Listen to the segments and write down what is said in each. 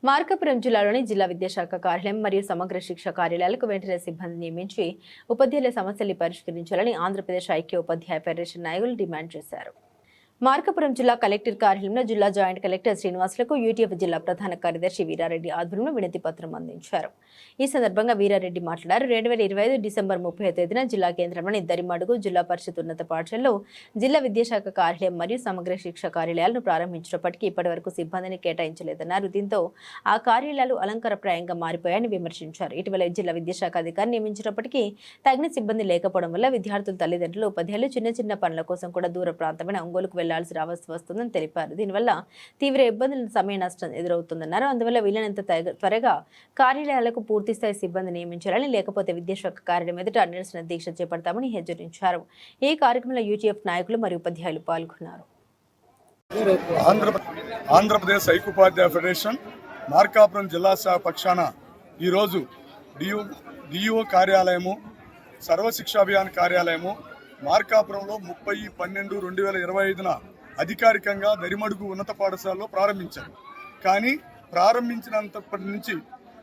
మార్కాపురం జిల్లాలోని జిల్లా విద్యాశాఖ కార్యాలయం మరియు సమగ్ర శిక్ష కార్యాలయాలకు వెంటనే సిబ్బంది నియమించి ఉపాధ్యాయుల సమస్యల్ని పరిష్కరించాలని ఆంధ్రప్రదేశ్ ఐక్య ఉపాధ్యాయ ఫెడరేషన్ నాయకులు డిమాండ్ చేశారు. మార్కాపురం జిల్లా కలెక్టర్ కార్యాలయంలో జిల్లా జాయింట్ కలెక్టర్ శ్రీనివాసులకు యూటీఎఫ్ జిల్లా ప్రధాన కార్యదర్శి వీరారెడ్డి ఆధ్వర్యంలో వినతి పత్రం అందించారు. ఈ సందర్భంగా వీరారెడ్డి మాట్లాడారు. 2025 డిసెంబర్ 30వ తేదీన జిల్లా కేంద్రంలోని దరిమడుగు జిల్లా పరిషత్ ఉన్నత పాఠశాలలో జిల్లా విద్యాశాఖ కార్యాలయం మరియు సమగ్ర శిక్ష కార్యాలయాలను ప్రారంభించినప్పటికీ ఇప్పటివరకు సిబ్బందిని కేటాయించలేదన్నారు. దీంతో ఆ కార్యాలయాలు అలంకారప్రాయంగా మారిపోయాయని విమర్శించారు. ఇటీవల జిల్లా విద్యాశాఖ అధికారి నియమించినప్పటికీ తగిన సిబ్బంది లేకపోవడం వల్ల విద్యార్థుల తల్లిదండ్రులు ఉపాధ్యాయులు చిన్న చిన్న పనుల కోసం కూడా దూర ప్రాంతమైన ఒంగోలుకు వెళ్లాల్సి వస్తుందని తెలిపారు. దీనివల్ల తీవ్ర ఇబ్బందులు, సమయ నష్టం ఎదురవుతుందన్నారు. అందువల్ల వీలైనంత త్వరగా కార్యాలయాలకు పూర్తిస్థాయి సిబ్బంది నియమించాలని, లేకపోతే విద్యాశాఖ కార్యాలయం ఎదుట నిరసన దీక్ష చేపడతామని హెచ్చరించారు. ఈ కార్యక్రమంలో యూటీఎఫ్ నాయకులు మరియు ఉపాధ్యాయులు పాల్గొన్నారు. ఆంధ్రప్రదేశ్ ఐక్య ఉపాధ్యాయ ఫెడరేషన్ మార్కాపురం జిల్లా శాఖ పక్షాన ఈరోజు డిఓ కార్యాలయము, సర్వశిక్షా అభియాన్ కార్యాలయము మార్కాపురంలో 30/12/2025 అధికారికంగా దరిమడుగు ఉన్నత పాఠశాలలో ప్రారంభించారు. కానీ ప్రారంభించినంతప్పటి నుంచి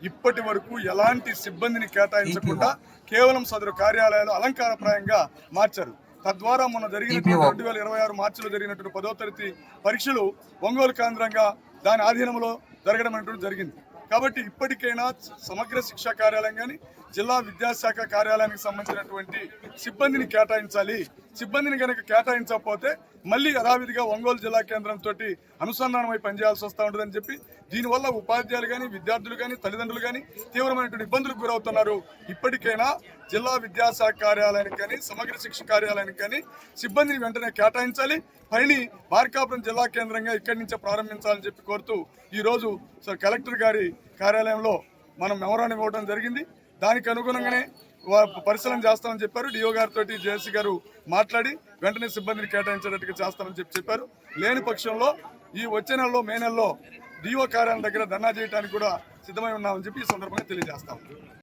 ఇప్పటి వరకు ఎలాంటి సిబ్బందిని కేటాయించకుండా కేవలం సదరు కార్యాలయాలు అలంకారప్రాయంగా మార్చారు. తద్వారా మొన్న జరిగినటువంటి 2026 మార్చిలో జరిగినటువంటి 10వ తరగతి పరీక్షలు ఒంగోలు కేంద్రంగా దాని ఆధీనంలో జరగడం అనేటువంటి జరిగింది. కాబట్టి ఇప్పటికైనా సమగ్ర శిక్షా కార్యాలయం కానీ జిల్లా విద్యాశాఖ కార్యాలయానికి సంబంధించినటువంటి సిబ్బందిని కేటాయించాలి. సిబ్బందిని కనుక కేటాయించకపోతే మళ్ళీ యథావిధిగా ఒంగోలు జిల్లా కేంద్రంతో అనుసంధానమై పనిచేయాల్సి వస్తూ ఉంటుందని చెప్పి దీనివల్ల ఉపాధ్యాయులు కానీ విద్యార్థులు కానీ తల్లిదండ్రులు కానీ తీవ్రమైనటువంటి ఇబ్బందులకు గురవుతున్నారు. ఇప్పటికైనా జిల్లా విద్యాశాఖ కార్యాలయానికి కానీ సమగ్ర శిక్ష కార్యాలయానికి కానీ సిబ్బందిని వెంటనే కేటాయించాలి. పనిని మార్కాపురం జిల్లా కేంద్రంగా ఇక్కడి నుంచే ప్రారంభించాలని చెప్పి కోరుతూ ఈరోజు కలెక్టర్ గారి కార్యాలయంలో మనం మెమోరాండం ఇవ్వడం జరిగింది. దానికి అనుగుణంగానే పరిశీలన చేస్తామని చెప్పారు. డిఓ గారితో జేసీ గారు మాట్లాడి వెంటనే సిబ్బందిని కేటాయించేటట్టుగా చేస్తామని చెప్పారు. లేని పక్షంలో ఈ వచ్చే నెలలో మే నెలలో డిఓ కార్యాలయం దగ్గర ధర్నా చేయడానికి కూడా సిద్ధమై ఉన్నామని చెప్పి ఈ సందర్భంగా తెలియజేస్తాం.